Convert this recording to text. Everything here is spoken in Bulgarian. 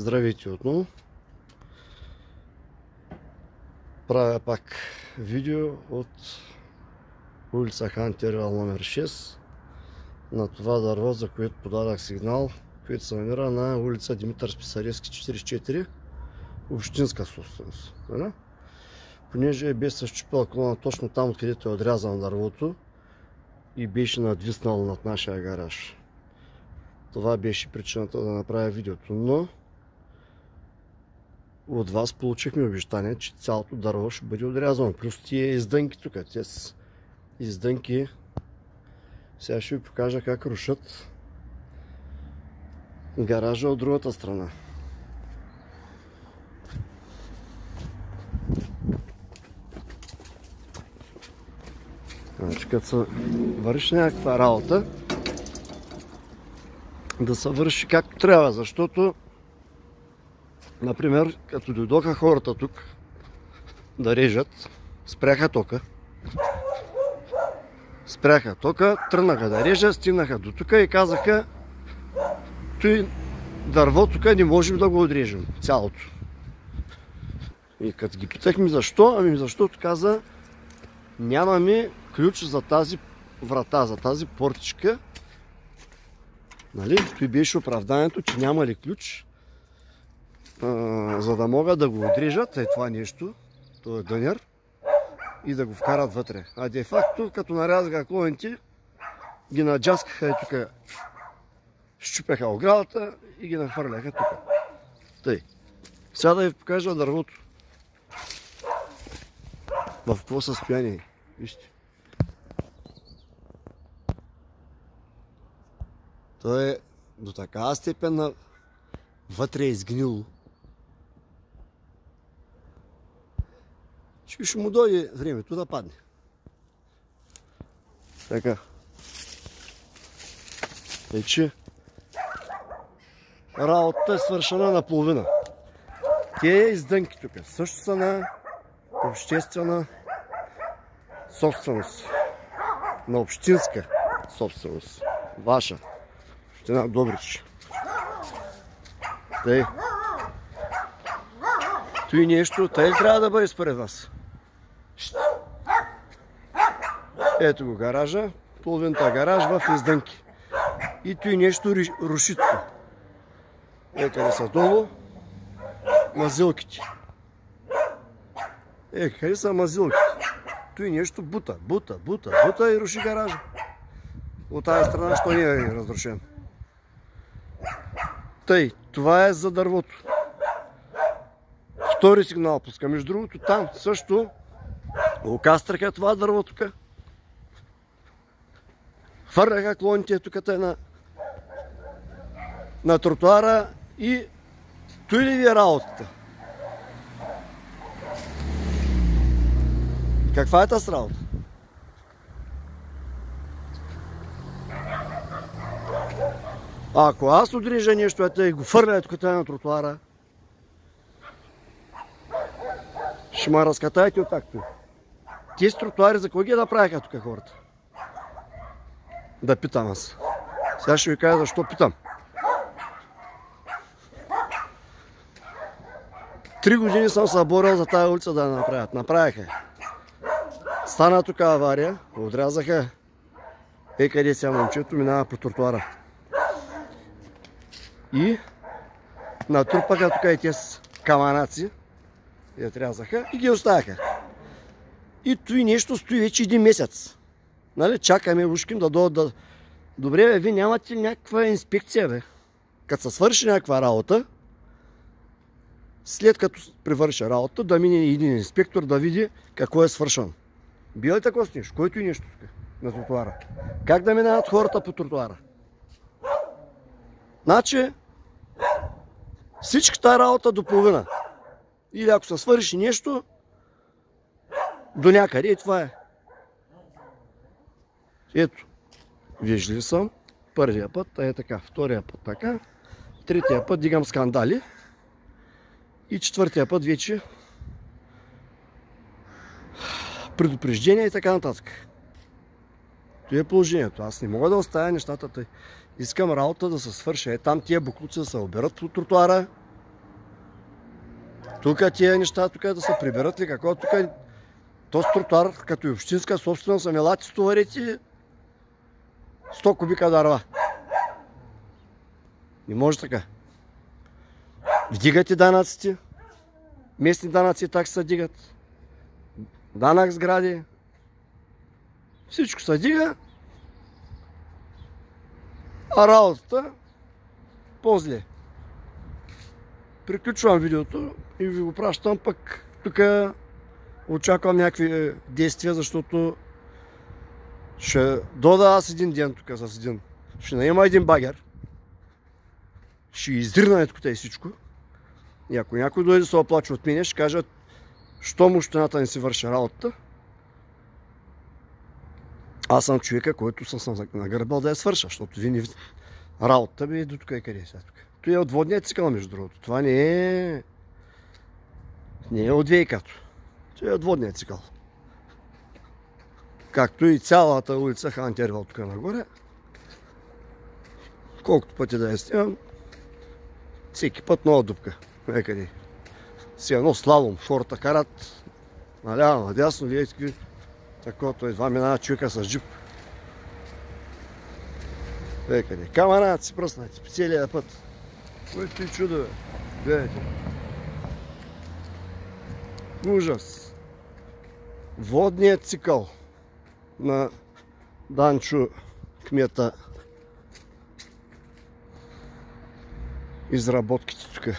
Здравейте отново. Правя пак видео от улица Хантервал номер 6 на това дърво, за което подадах сигнал, което се намира на улица Димитър Списаревски 44, общинска собственост. Понеже беше същипал клона точно там, откъдето е отрязано дървото и беше надвиснал над нашия гараж. Това беше причината да направя видеото, но от вас получихме обещание, че цялото дърво ще бъде отрязано. Плюс тия издънки тук. Тези издънки сега ще ви покажа как рушат гаража от другата страна. Значи, като се върши някаква работа, да се върши както трябва, защото например, като дойдоха хората тук да режат, спряха тока, тръгнаха да режат, стигнаха до тук и казаха: той дърво тук не можем да го отрежем цялото. И като ги питахме защо, ами защото каза: нямаме ключ за тази врата, за тази портичка. Нали? Той беше оправданието, че няма ли ключ, за да могат да го отрежат това нещо, този дънер, и да го вкарат вътре. А де факто, като нарязаха клоните, ги наджаскаха и тук, щупяха оградата и ги нахвърляха тук. Тъй. Сега да ви покажа дървото. В какво състояние. Вижте. То е до такава степен вътре е изгнило. Ще му дойде времето да падне. Така. Че работата е свършена наполовина. Тези издънки тук също са на обществена собственост. На общинска собственост. Ваша. Община Добрич. Тъй. Той нещо, тъй трябва да бъде според вас. Ето го гаража, половината гараж в издънки. И той нещо руши тук. Къде са долу мазилките. Къде са мазилките. Той нещо бута и руши гаража. От тази страна, що не е разрушен. Тъй, това е за дървото. Втори сигнал пуска. Между другото, там също окастраха това дърво тук. Хвърляха клоните тук на тротуара и той ли ви е работата? Каква е тази работа? Ако аз отрежа нещо и го фърля тук на тротуара, ще ме разкатаете от такто. Тези тротуари за кой ги направиха тук хората? Да питам аз. Сега ще ви кажа защо питам. 3 години съм се борил за тази улица да я направят. Направиха. Стана тук авария, отрязаха. Къде сега момчето минава по тротуара. И натрупаха тук и тези каманаци. Я отрязаха и ги оставяха. И той нещо стои вече 1 месец. Нали? Чакаме ушким да дойдат. Добре, бе, вие нямате ли някаква инспекция, бе? Като се свърши някаква работа, след като привърши работа, да мине един инспектор да види какво е свършено. Бил ли такова с нещо? Който и нещо тук на тротуара? Как да минават хората по тротуара? Значи, всичката работа до половина. Или ако се свърши нещо, до някъде и това е. Ето, виждали съм първия път, така, втория път така, третия път дигам скандали и четвъртия път вече предупреждение и така нататък. Това е положението. Аз не мога да оставя нещата тъй. Искам работа да се свърши. Там тия буклуци да се оберат от тротуара Тук тия неща тук да се приберат ли? Какво тук? Този тротуар, като и общинска собственост, ами елате стоварите 100 кубика дърва. Не може така. Вдигате данъците, местни данъци и такси се дигат. Данък сгради. Всичко се дига. А работата по-зле. Приключвам видеото и ви го пращам, пък тук очаквам някакви действия, защото ще дода аз един ден тук с един. Ще наема един багер. Ще изрина тук и всичко. И ако някой дойде да се оплачва от мене, ще кажат, щом общината не си върши работата. Аз съм човека, който съм нагърбал да я свърша, защото ви не работата би до тук и къде е сега тук. Това е от водния цикъл, между другото. Това не е от вейкато. Това е от водния цикъл. Както и цялата улица Хан Тервел тук нагоре. Колкото пъти да я снимам, всеки път нова дупка. Некъде. Си едно слалом, хората карат наляво, надясно, видите такова, едва минава човека с джип. Некъде. Камерата си пръснати по целия път. Което и чудо, бе. Гледайте. Ужас. Водният цикъл на Данчо кмета. Изработките тук.